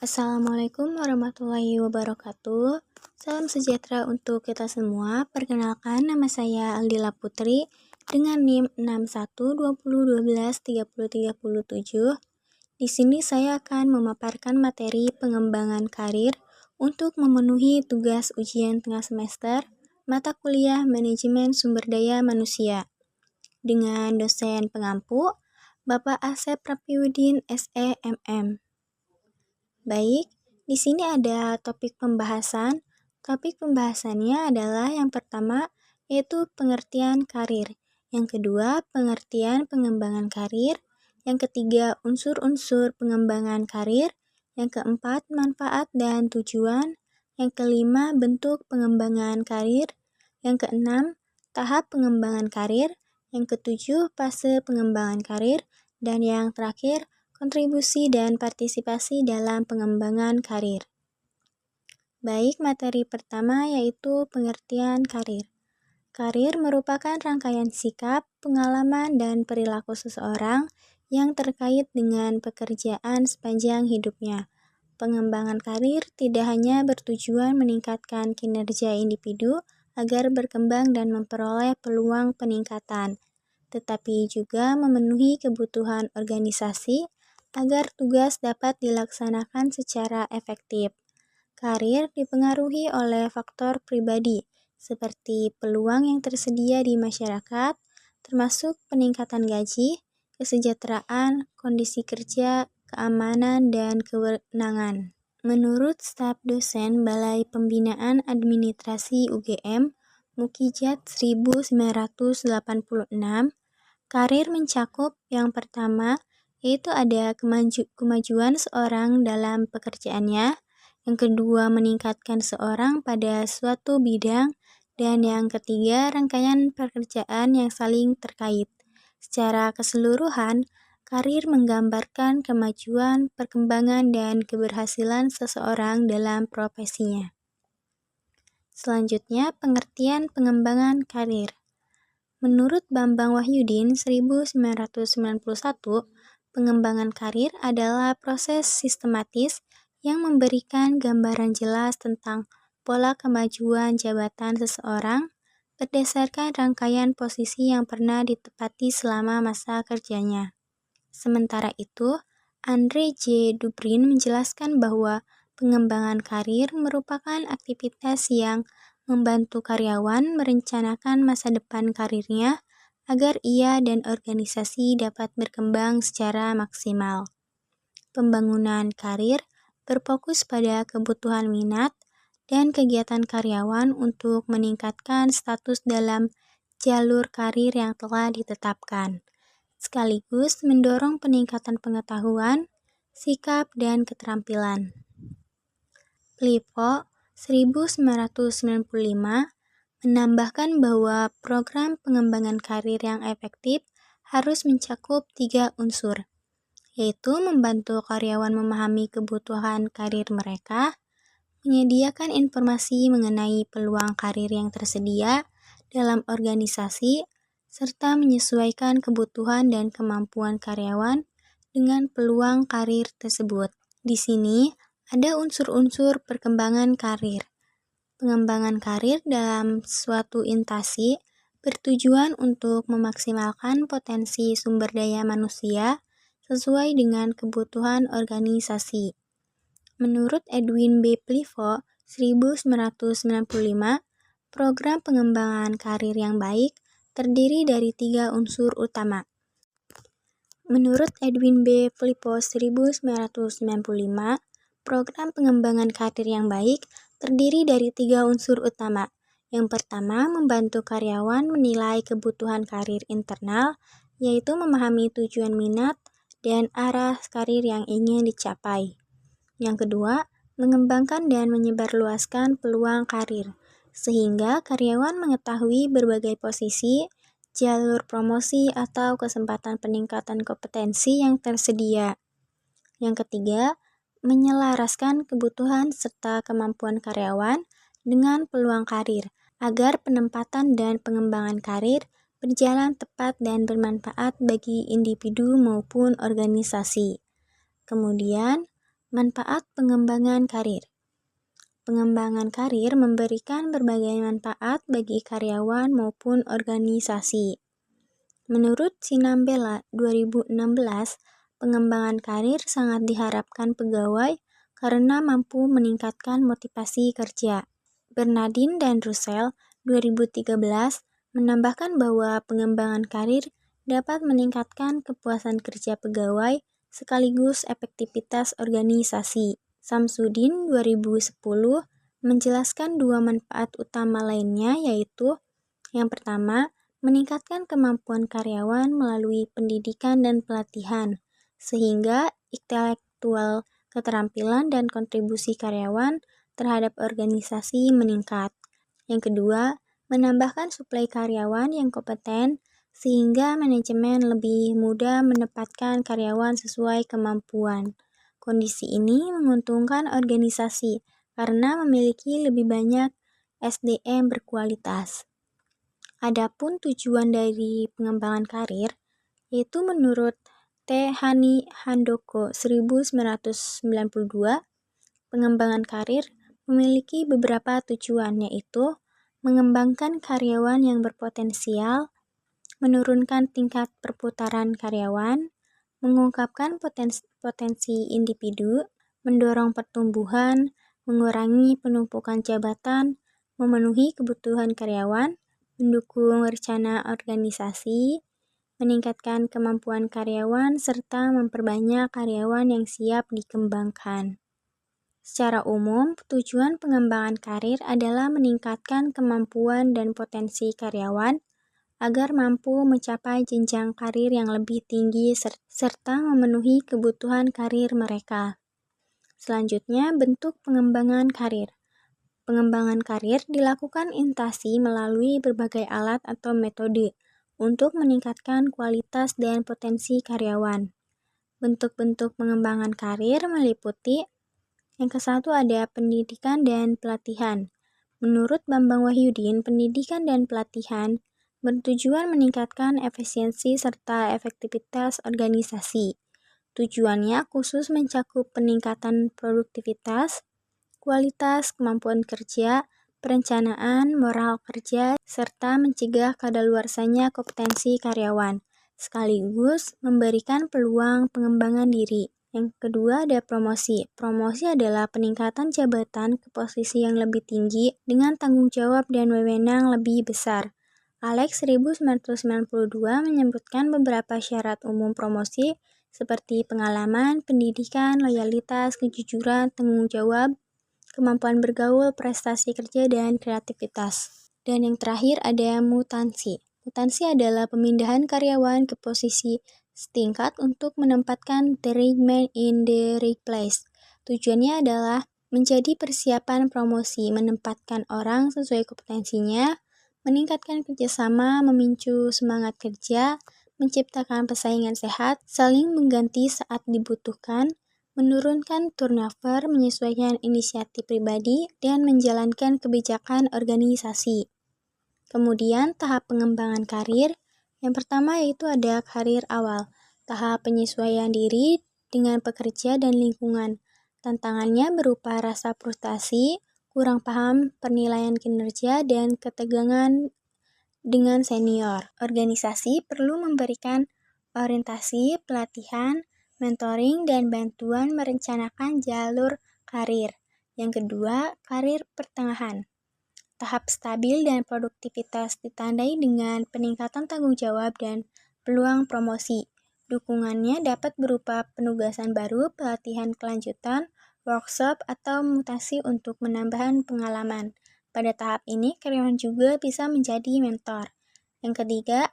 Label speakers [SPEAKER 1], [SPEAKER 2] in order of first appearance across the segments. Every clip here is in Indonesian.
[SPEAKER 1] Assalamualaikum warahmatullahi wabarakatuh. Salam sejahtera untuk kita semua. Perkenalkan, nama saya Aldila Putri dengan NIM 6120123037. Di sini saya akan memaparkan materi pengembangan karir untuk memenuhi tugas ujian tengah semester mata kuliah Manajemen Sumber Daya Manusia dengan dosen pengampu Bapak Asep Rapiudin SE MM. Baik, di sini ada topik pembahasan. Topik pembahasannya adalah yang pertama, yaitu pengertian karir. Yang kedua, pengertian pengembangan karir. Yang ketiga, unsur-unsur pengembangan karir. Yang keempat, manfaat dan tujuan. Yang kelima, bentuk pengembangan karir. Yang keenam, tahap pengembangan karir. Yang ketujuh, fase pengembangan karir. Dan yang terakhir, kontribusi dan partisipasi dalam pengembangan karir. Baik, materi pertama yaitu pengertian karir. Karir merupakan rangkaian sikap, pengalaman, dan perilaku seseorang yang terkait dengan pekerjaan sepanjang hidupnya. Pengembangan karir tidak hanya bertujuan meningkatkan kinerja individu agar berkembang dan memperoleh peluang peningkatan, tetapi juga memenuhi kebutuhan organisasi agar tugas dapat dilaksanakan secara efektif. Karir dipengaruhi oleh faktor pribadi, seperti peluang yang tersedia di masyarakat, termasuk peningkatan gaji, kesejahteraan, kondisi kerja, keamanan, dan kewenangan. Menurut staf dosen Balai Pembinaan Administrasi UGM, Mukijat 1986, karir mencakup yang pertama, yaitu ada kemajuan seorang dalam pekerjaannya, yang kedua meningkatkan seorang pada suatu bidang, dan yang ketiga rangkaian pekerjaan yang saling terkait. Secara keseluruhan, karir menggambarkan kemajuan, perkembangan, dan keberhasilan seseorang dalam profesinya. Selanjutnya, pengertian pengembangan karir. Menurut Bambang Wahyudin 1991, pengembangan karir adalah proses sistematis yang memberikan gambaran jelas tentang pola kemajuan jabatan seseorang berdasarkan rangkaian posisi yang pernah ditepati selama masa kerjanya. Sementara itu, Andre J. Dubrin menjelaskan bahwa pengembangan karir merupakan aktivitas yang membantu karyawan merencanakan masa depan karirnya agar ia dan organisasi dapat berkembang secara maksimal. Pembangunan karir berfokus pada kebutuhan minat dan kegiatan karyawan untuk meningkatkan status dalam jalur karir yang telah ditetapkan, sekaligus mendorong peningkatan pengetahuan, sikap, dan keterampilan. Plivo 1995 menambahkan bahwa program pengembangan karir yang efektif harus mencakup 3 unsur, yaitu membantu karyawan memahami kebutuhan karir mereka, menyediakan informasi mengenai peluang karir yang tersedia dalam organisasi, serta menyesuaikan kebutuhan dan kemampuan karyawan dengan peluang karir tersebut. Di sini ada unsur-unsur perkembangan karir. Pengembangan karir dalam suatu instansi bertujuan untuk memaksimalkan potensi sumber daya manusia sesuai dengan kebutuhan organisasi. Menurut Edwin B. Plivo 1995, program pengembangan karir yang baik terdiri dari 3 unsur utama. Menurut Edwin B. Plivo 1995, program pengembangan karir yang baik terdiri dari 3 unsur utama. Yang pertama, membantu karyawan menilai kebutuhan karir internal, yaitu memahami tujuan minat dan arah karir yang ingin dicapai. Yang kedua, mengembangkan dan menyebarluaskan peluang karir, sehingga karyawan mengetahui berbagai posisi, jalur promosi, atau kesempatan peningkatan kompetensi yang tersedia. Yang ketiga, menyelaraskan kebutuhan serta kemampuan karyawan dengan peluang karir, agar penempatan dan pengembangan karir berjalan tepat dan bermanfaat bagi individu maupun organisasi. Kemudian, Manfaat pengembangan karir. Pengembangan karir memberikan berbagai manfaat bagi karyawan maupun organisasi. Menurut Sinambela 2016, pengembangan karir sangat diharapkan pegawai karena mampu meningkatkan motivasi kerja. Bernardin dan Russell 2013 menambahkan bahwa pengembangan karir dapat meningkatkan kepuasan kerja pegawai sekaligus efektivitas organisasi. Samsudin 2010 menjelaskan dua manfaat utama lainnya, yaitu yang pertama, meningkatkan kemampuan karyawan melalui pendidikan dan pelatihan, sehingga intelektual keterampilan dan kontribusi karyawan terhadap organisasi meningkat. Yang kedua, menambahkan suplai karyawan yang kompeten sehingga manajemen lebih mudah menempatkan karyawan sesuai kemampuan. Kondisi ini menguntungkan organisasi karena memiliki lebih banyak SDM berkualitas. Adapun tujuan dari pengembangan karir, yaitu menurut T. Hani Handoko 1992, pengembangan karir memiliki beberapa tujuan, yaitu mengembangkan karyawan yang berpotensial, menurunkan tingkat perputaran karyawan, mengungkapkan potensi individu, mendorong pertumbuhan, mengurangi penumpukan jabatan, memenuhi kebutuhan karyawan, mendukung rencana organisasi, meningkatkan kemampuan karyawan, serta memperbanyak karyawan yang siap dikembangkan. Secara umum, tujuan pengembangan karir adalah meningkatkan kemampuan dan potensi karyawan agar mampu mencapai jenjang karir yang lebih tinggi serta memenuhi kebutuhan karir mereka. Selanjutnya, bentuk pengembangan karir. Pengembangan karir dilakukan intasi melalui berbagai alat atau metode untuk meningkatkan kualitas dan potensi karyawan. Bentuk-bentuk pengembangan karir meliputi yang ke-1 ada pendidikan dan pelatihan. Menurut Bambang Wahyudin, pendidikan dan pelatihan bertujuan meningkatkan efisiensi serta efektivitas organisasi. Tujuannya khusus mencakup peningkatan produktivitas, kualitas kemampuan kerja, perencanaan, moral kerja, serta mencegah kadaluarsanya kompetensi karyawan, sekaligus memberikan peluang pengembangan diri. Yang kedua ada promosi. Promosi adalah peningkatan jabatan ke posisi yang lebih tinggi dengan tanggung jawab dan wewenang lebih besar. Alex 1992 menyebutkan beberapa syarat umum promosi seperti pengalaman, pendidikan, loyalitas, kejujuran, tanggung jawab, kemampuan bergaul, prestasi kerja, dan kreativitas. Dan yang terakhir ada mutansi. Mutansi adalah pemindahan karyawan ke posisi setingkat untuk menempatkan the right man in the right place. Tujuannya adalah menjadi persiapan promosi, menempatkan orang sesuai kompetensinya, meningkatkan kerjasama, memicu semangat kerja, menciptakan persaingan sehat, saling mengganti saat dibutuhkan, menurunkan turnover, menyesuaikan inisiatif pribadi, dan menjalankan kebijakan organisasi. Kemudian tahap pengembangan karir. Yang pertama yaitu ada karir awal, tahap penyesuaian diri dengan pekerja dan lingkungan. Tantangannya berupa rasa frustasi, kurang paham penilaian kinerja, dan ketegangan dengan senior. Organisasi perlu memberikan orientasi, pelatihan, mentoring, dan bantuan merencanakan jalur karir. Yang kedua, karir pertengahan. Tahap stabil dan produktivitas ditandai dengan peningkatan tanggung jawab dan peluang promosi. Dukungannya dapat berupa penugasan baru, pelatihan kelanjutan, workshop, atau mutasi untuk menambahkan pengalaman. Pada tahap ini, karyawan juga bisa menjadi mentor. Yang ketiga,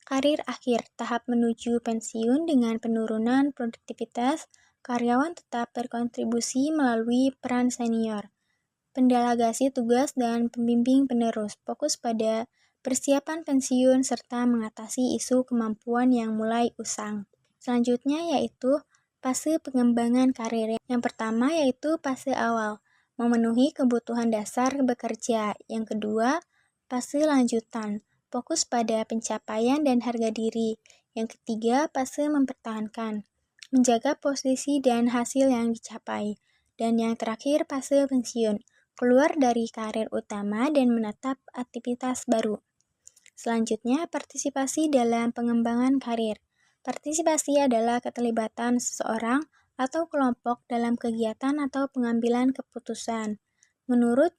[SPEAKER 1] karir akhir. Tahap menuju pensiun dengan penurunan produktivitas, karyawan tetap berkontribusi melalui peran senior, pendelegasi tugas, dan pembimbing penerus, fokus pada persiapan pensiun serta mengatasi isu kemampuan yang mulai usang. Selanjutnya yaitu fase pengembangan karir. Yang pertama yaitu fase awal, memenuhi kebutuhan dasar bekerja. Yang kedua, fase lanjutan, fokus pada pencapaian dan harga diri. Yang ketiga, fase mempertahankan, menjaga posisi dan hasil yang dicapai. Dan yang terakhir, fase pensiun, keluar dari karir utama dan menetap aktivitas baru. Selanjutnya, partisipasi dalam pengembangan karir. Partisipasi adalah keterlibatan seseorang atau kelompok dalam kegiatan atau pengambilan keputusan. Menurut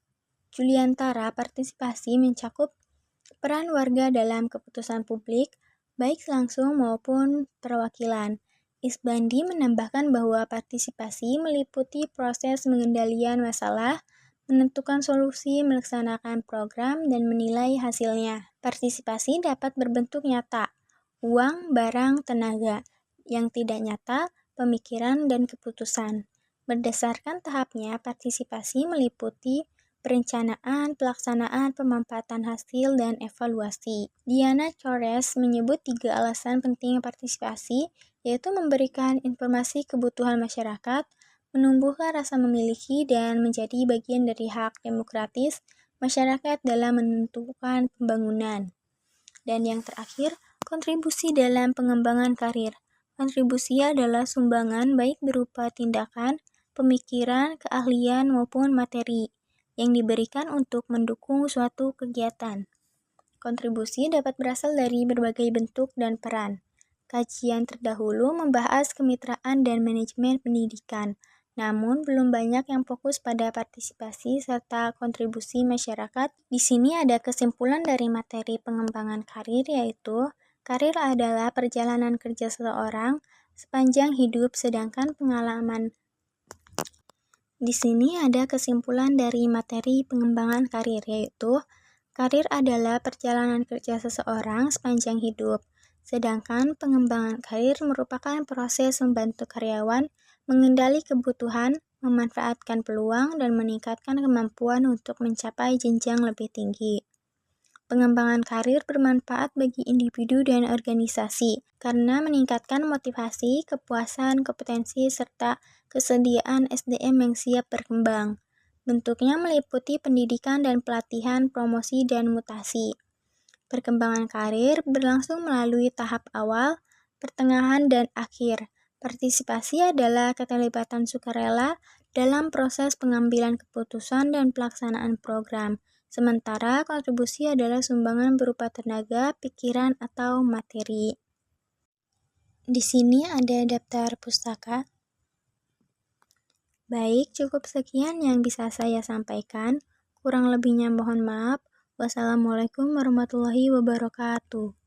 [SPEAKER 1] Juliantara, partisipasi mencakup peran warga dalam keputusan publik, baik langsung maupun perwakilan. Isbandi menambahkan bahwa partisipasi meliputi proses pengendalian masalah, menentukan solusi, melaksanakan program, dan menilai hasilnya. Partisipasi dapat berbentuk nyata, uang, barang, tenaga. Yang tidak nyata, pemikiran, dan keputusan. Berdasarkan tahapnya, partisipasi meliputi perencanaan, pelaksanaan, pemanfaatan hasil, dan evaluasi. Diana Chores menyebut 3 alasan penting partisipasi, yaitu memberikan informasi kebutuhan masyarakat, menumbuhkan rasa memiliki, dan menjadi bagian dari hak demokratis masyarakat dalam menentukan pembangunan. Dan yang terakhir, kontribusi dalam pengembangan karir. Kontribusi adalah sumbangan baik berupa tindakan, pemikiran, keahlian, maupun materi yang diberikan untuk mendukung suatu kegiatan. Kontribusi dapat berasal dari berbagai bentuk dan peran. Kajian terdahulu membahas kemitraan dan manajemen pendidikan, namun belum banyak yang fokus pada partisipasi serta kontribusi masyarakat. Di sini ada kesimpulan dari materi pengembangan karir, yaitu karir adalah perjalanan kerja seseorang sepanjang hidup, sedangkan pengalaman. Di sini ada kesimpulan dari materi pengembangan karir, yaitu karir adalah perjalanan kerja seseorang sepanjang hidup, sedangkan pengembangan karir merupakan proses membantu karyawan mengendali kebutuhan, memanfaatkan peluang, dan meningkatkan kemampuan untuk mencapai jenjang lebih tinggi. Pengembangan karir bermanfaat bagi individu dan organisasi karena meningkatkan motivasi, kepuasan, kompetensi, serta kesediaan SDM yang siap berkembang. Bentuknya meliputi pendidikan dan pelatihan, promosi, dan mutasi. Perkembangan karir berlangsung melalui tahap awal, pertengahan, dan akhir. Partisipasi adalah keterlibatan sukarela dalam proses pengambilan keputusan dan pelaksanaan program. Sementara kontribusi adalah sumbangan berupa tenaga, pikiran, atau materi. Di sini ada daftar pustaka. Baik, cukup sekian yang bisa saya sampaikan. Kurang lebihnya mohon maaf. Wassalamualaikum warahmatullahi wabarakatuh.